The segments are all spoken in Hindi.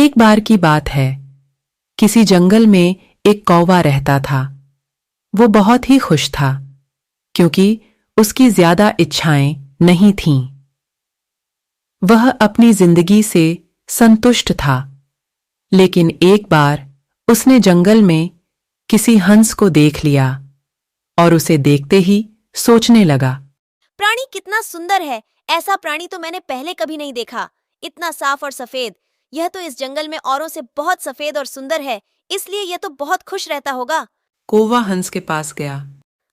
एक बार की बात है। किसी जंगल में एक कौवा रहता था। वो बहुत ही खुश था क्योंकि उसकी ज्यादा इच्छाएं नहीं थीं। वह अपनी जिंदगी से संतुष्ट था। लेकिन एक बार उसने जंगल में किसी हंस को देख लिया और उसे देखते ही सोचने लगा। प्राणी कितना सुंदर है। ऐसा प्राणी तो मैंने पहले कभी नहीं देखा। इतना साफ और सफेद। यह तो इस जंगल में औरों से बहुत सफेद और सुंदर है, इसलिए यह तो बहुत खुश रहता होगा। कौवा हंस के पास गया।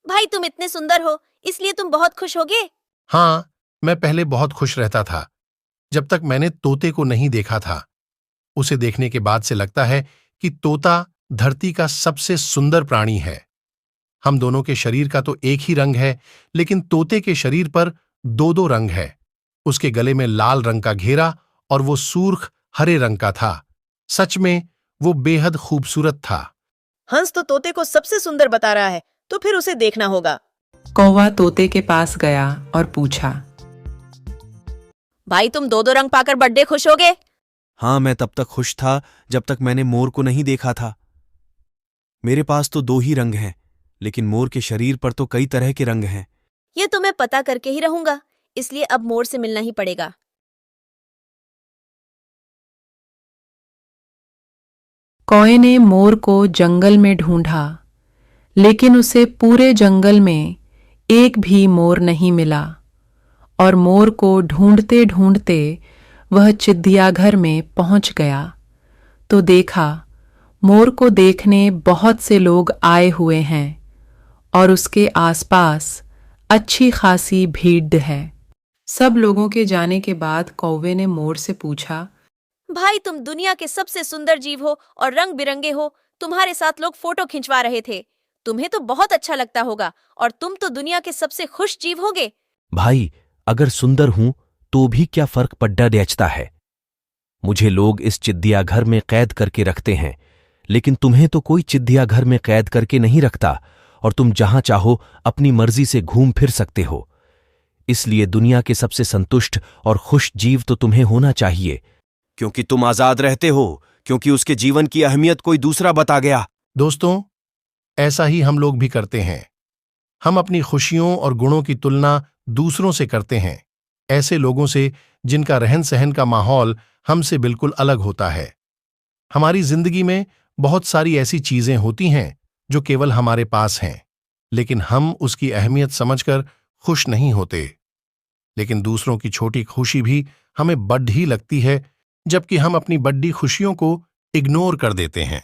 भाई, तुम इतने सुंदर हो, इसलिए तुम बहुत खुश होगे। हाँ, मैं पहले बहुत खुश रहता था, जब तक मैंने तोते को नहीं देखा था। उसे देखने के बाद से लगता है कि तोता धरती का सबसे सुंदर प्राणी है। हम दोनों के शरीर का तो एक ही रंग है, लेकिन तोते के शरीर पर दो दो रंग है। उसके गले में लाल रंग का घेरा और वो सूर्ख हरे रंग का था। सच में वो बेहद खूबसूरत था। हंस तो तोते को सबसे सुंदर बता रहा है, तो फिर उसे देखना होगा। कौवा तोते के पास गया और पूछा। भाई, तुम दो दो रंग पाकर बर्थडे खुश होगे। हाँ, मैं तब तक खुश था जब तक मैंने मोर को नहीं देखा था। मेरे पास तो दो ही रंग हैं, लेकिन मोर के शरीर पर तो कई तरह के रंग हैं। ये तो मैं पता करके ही रहूंगा, इसलिए अब मोर से मिलना ही पड़ेगा। कौवे ने मोर को जंगल में ढूंढा, लेकिन उसे पूरे जंगल में एक भी मोर नहीं मिला। और मोर को ढूंढते ढूंढते वह चिड़ियाघर में पहुंच गया तो देखा मोर को देखने बहुत से लोग आए हुए हैं और उसके आसपास अच्छी खासी भीड़ है। सब लोगों के जाने के बाद कौवे ने मोर से पूछा। भाई, तुम दुनिया के सबसे सुंदर जीव हो और रंग बिरंगे हो। तुम्हारे साथ लोग फोटो खिंचवा रहे थे। तुम्हें तो बहुत अच्छा लगता होगा और तुम तो दुनिया के सबसे खुश जीव होगे। भाई, अगर सुंदर हूं तो भी क्या फर्क पड्डा डेचता है। मुझे लोग इस चिड़ियाघर में कैद करके रखते हैं, लेकिन तुम्हें तो कोई चिड़ियाघर में कैद करके नहीं रखता और तुम जहां चाहो अपनी मर्जी से घूम फिर सकते हो। इसलिए दुनिया के सबसे संतुष्ट और खुश जीव तो तुम्हें होना चाहिए, क्योंकि तुम आजाद रहते हो, क्योंकि उसके जीवन की अहमियत कोई दूसरा बता गया। दोस्तों, ऐसा ही हम लोग भी करते हैं। हम अपनी खुशियों और गुणों की तुलना दूसरों से करते हैं, ऐसे लोगों से जिनका रहन सहन का माहौल हमसे बिल्कुल अलग होता है। हमारी जिंदगी में बहुत सारी ऐसी चीजें होती हैं जो केवल हमारे पास हैं, लेकिन हम उसकी अहमियत समझकर खुश नहीं होते। लेकिन दूसरों की छोटी खुशी भी हमें बड़ी लगती है, जबकि हम अपनी बड़ी खुशियों को इग्नोर कर देते हैं।